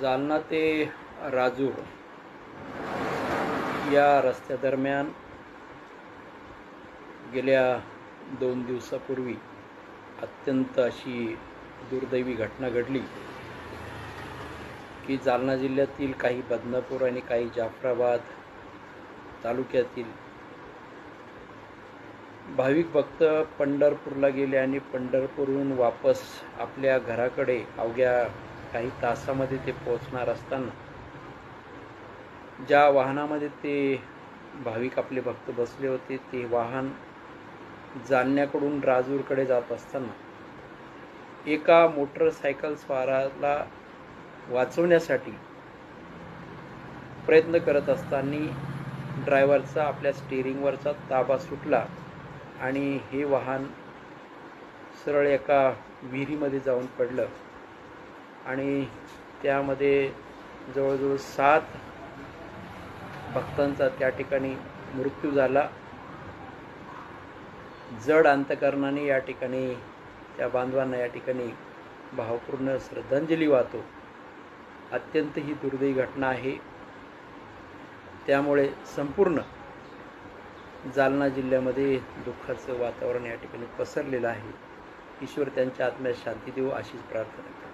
जालना ते राजूर या रस्त्यादरम्यान गेल्या 2 दिवसापूर्वी अत्यंत अशी दुर्दैवी घटना घडली की जालना जिल्ह्यातील काही बदनापूर आणि काही जाफराबाद तालुक्यातील भाविक भक्त पंढरपूरला गेले आणि पंढरपूरहून वापस आपल्या घराकडे अवघ्या काही तासामध्ये ते पोहोचणार असताना ज्या वाहनामध्ये ते भाविक आपले भक्त बसले होते ते वाहन जालन्याकडून राजूरकडे जात असताना एका मोटरसायकल स्वाराला वाचवण्यासाठी प्रयत्न करत असताना ड्रायव्हरचा आपल्या स्टीअरिंगवरचा ताबा सुटला आणि हे वाहन सरळ एका विहिरीमध्ये जाऊन पडलं आणि त्यामध्ये जवळजवळ 7 भक्तांचा त्या ठिकाणी मृत्यू झाला। जड अंतकरणाने या ठिकाणी त्या बांधवांना या ठिकाणी भावपूर्ण श्रद्धांजली वाहतो। अत्यंत ही दुर्दैवी घटना आहे। त्यामुळे संपूर्ण जालना जिल्ह्यामध्ये दुःखाचं वातावरण या ठिकाणी पसरलेलं आहे। ईश्वर त्यांच्या आत्म्यास शांती देवो अशीच प्रार्थना।